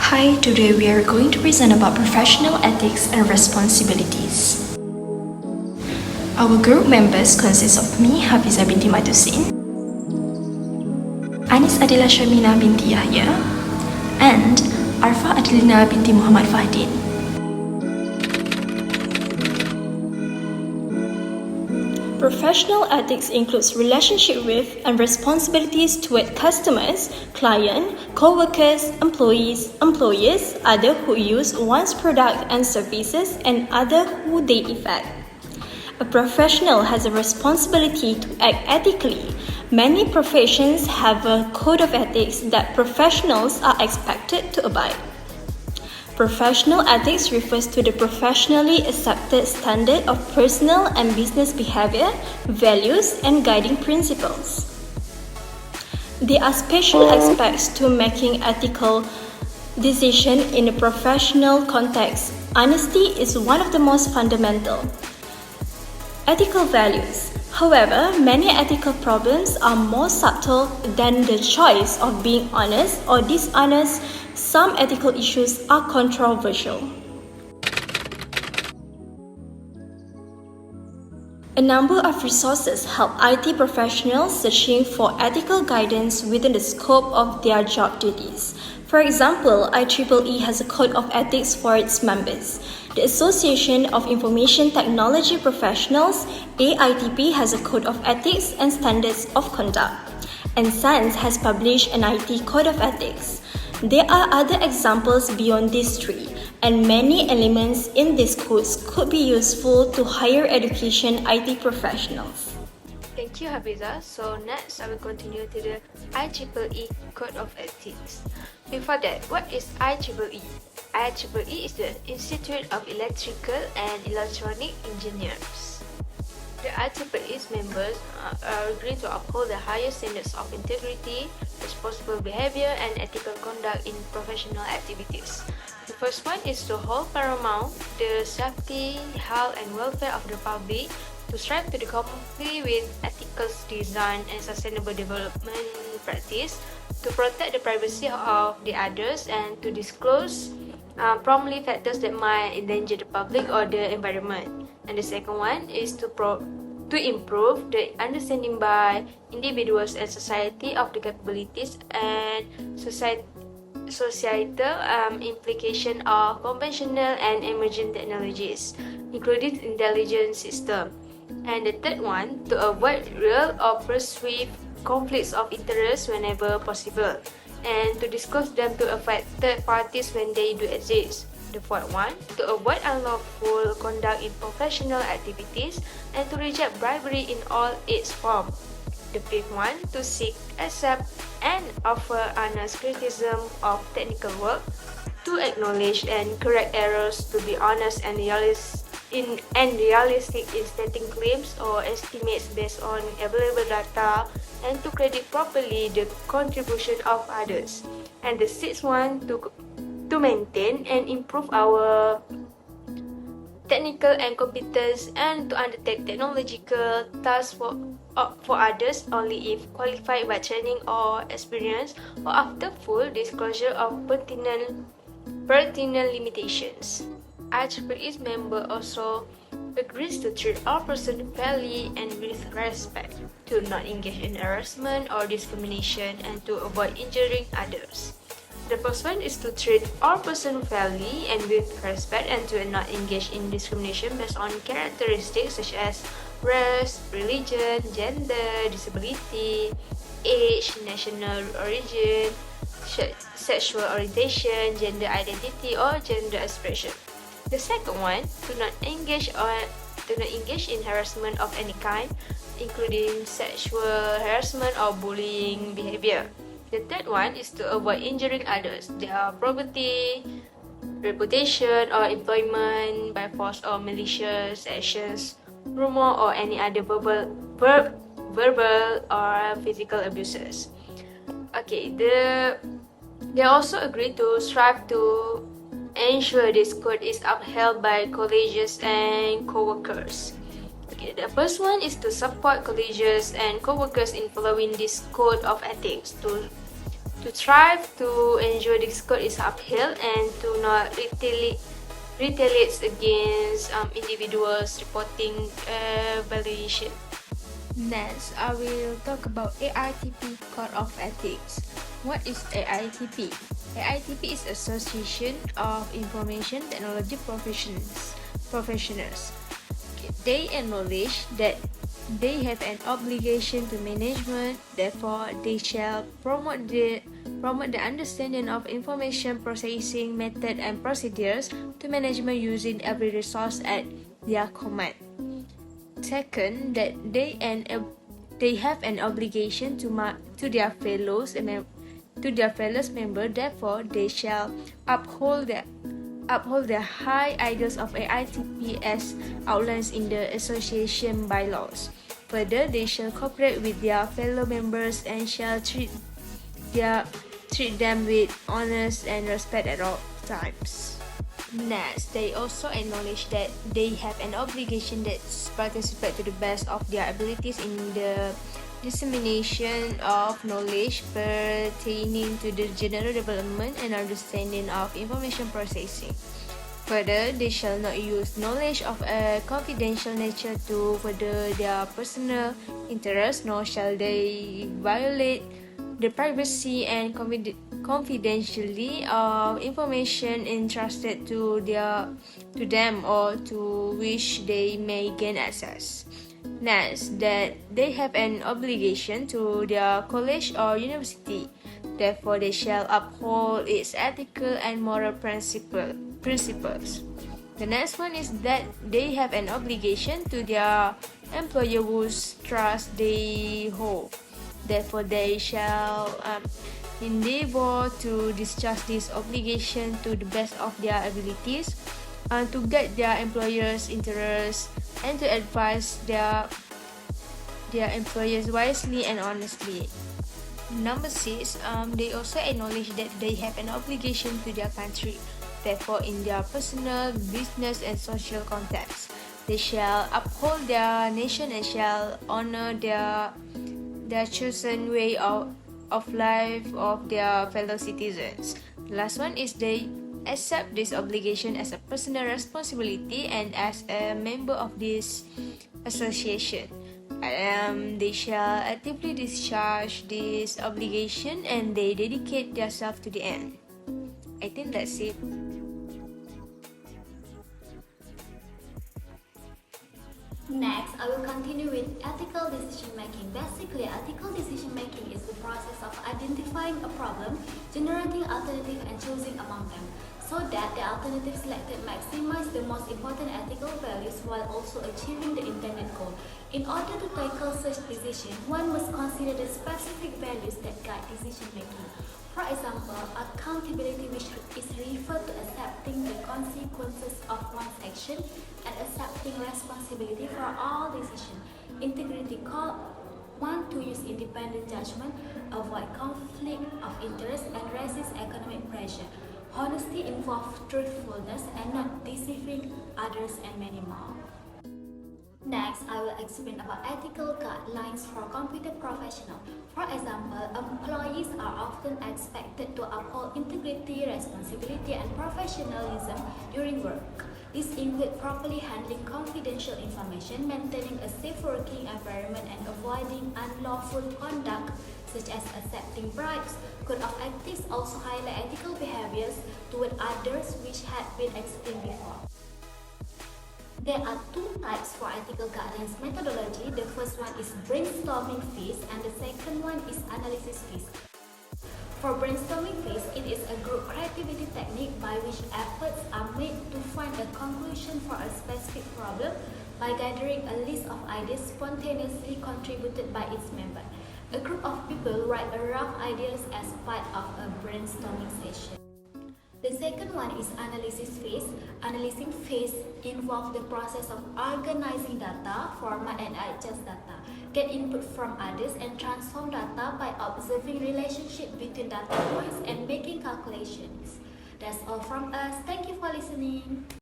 Hi, today we are going to present about professional ethics and responsibilities. Our group members consist of me, Hafiza binti Matusin, Anis Adila Syamina binti Yahya, and Arfa Adilina binti Muhammad Fahdin. Professional ethics includes relationship with and responsibilities toward customers, client, co-workers, employees, employers, other who use one's product and services, and other who they affect. A professional has a responsibility to act ethically. Many professions have a code of ethics that professionals are expected to abide. Professional ethics refers to the professionally accepted standard of personal and business behavior, values, and guiding principles. There are special aspects to making ethical decisions in a professional context. Honesty is one of the most fundamental. Ethical values. However, many ethical problems are more subtle than the choice of being honest or dishonest. Some ethical issues are controversial. A number of resources help IT professionals searching for ethical guidance within the scope of their job duties. For example, IEEE has a code of ethics for its members. The Association of Information Technology Professionals, AITP, has a code of ethics and standards of conduct. And SANS has published an IT code of ethics. There are other examples beyond these three, and many elements in these codes could be useful to higher education IT professionals. Thank you, Hafiza. So next, I will continue to the IEEE Code of Ethics. Before that, what is IEEE? IEEE is the Institute of Electrical and Electronic Engineers. The IEEE's members agree to uphold the highest standards of integrity, responsible behavior, and ethical conduct in professional activities. The first one is to hold paramount the safety, health, and welfare of the public, to strive to comply with ethical design and sustainable development practice, to protect the privacy of the others, and to disclose promptly factors that might endanger the public or the environment. And the second one is to improve the understanding by individuals and society of the capabilities and societal implication of conventional and emerging technologies, including intelligence system. And the third one, to avoid real or perceived conflicts of interest whenever possible, and to disclose them to affected parties when they do exist. The fourth one, to avoid unlawful conduct in professional activities and to reject bribery in all its forms. The fifth one, to seek, accept, and offer honest criticism of technical work, to acknowledge and correct errors, to be honest and realistic in stating claims or estimates based on available data, and to credit properly the contribution of others. And the sixth one, to maintain and improve our technical and competence, and to undertake technological tasks for others only if qualified by training or experience, or after full disclosure of pertinent limitations. IEEE's member also agrees to treat all persons fairly and with respect, to not engage in harassment or discrimination, and to avoid injuring others. The first one is to treat all persons fairly and with respect, and to not engage in discrimination based on characteristics such as race, religion, gender, disability, age, national origin, sexual orientation, gender identity, or gender expression. The second one, to not engage in harassment of any kind, including sexual harassment or bullying behavior. The third one is to avoid injuring others, their property, reputation, or employment by force or malicious actions, rumor, or any other verbal or physical abuses. Okay, they also agree to strive to ensure this code is upheld by colleagues and co-workers. Okay, the first one is to support colleagues and co-workers in following this code of ethics, to To thrive, to enjoy this code is uphill, and to not retaliate against individuals reporting violation. Next, I will talk about AITP Code of Ethics. What is AITP? AITP is Association of Information Technology Professionals. They acknowledge that they have an obligation to management, therefore they shall promote the understanding of information processing method and procedures to management using every resource at their command. Second, that they have an obligation to their fellow members. Therefore, they shall uphold the high ideals of AITP as outlined in the association bylaws. Further, they shall cooperate with their fellow members and shall treat them with honor and respect at all times. Next, they also acknowledge that they have an obligation to participate to the best of their abilities in the dissemination of knowledge pertaining to the general development and understanding of information processing. Further, they shall not use knowledge of a confidential nature to further their personal interests, nor shall they violate the privacy and confidentiality of information entrusted to them or to which they may gain access. Next, that they have an obligation to their college or university. Therefore, they shall uphold its ethical and moral principles. The next one is that they have an obligation to their employer whose trust they hold. Therefore, they shall endeavor to discharge this obligation to the best of their abilities, to guide their employers' interests, and to advise their employers wisely and honestly. Number 6, they also acknowledge that they have an obligation to their country. Therefore, in their personal, business, and social contexts, they shall uphold their nation and shall honor their chosen way of life of their fellow citizens. The last one is they accept this obligation as a personal responsibility and as a member of this association. They shall actively discharge this obligation and they dedicate themselves to the end. I think that's it. Next, I will continue with ethical decision making. Basically, ethical decision making is the process of identifying a problem, generating alternatives, and choosing among them, so that the alternatives selected maximize the most important ethical values while also achieving the intended goal. In order to tackle such decision, one must consider the specific values that guide decision making. For example, accountability, which is referred to accepting the consequences of one's action and accepting responsibility for all decisions. Integrity, call one to use independent judgment, avoid conflict of interest, and resist economic pressure. Honesty involves truthfulness and not deceiving others, and many more. Next, I will explain about ethical guidelines for computer professional. For example, employees are often expected to uphold integrity, responsibility, and professionalism during work. These include properly handling confidential information, maintaining a safe working environment, and avoiding unlawful conduct such as accepting bribes. Code of ethics also highlight ethical behaviors toward others, which had been explained before. There are two types for ethical guidelines methodology. The first one is brainstorming phase and the second one is analysis phase. For brainstorming phase, it is a group creativity technique by which efforts are made to find a conclusion for a specific problem by gathering a list of ideas spontaneously contributed by its member. A group of people write a rough ideas as part of a brainstorming session. The second one is analysis phase. Analyzing phase involves the process of organizing data, format and adjust data, get input from others and transform data by observing relationship between data points and making calculations. That's all from us. Thank you for listening.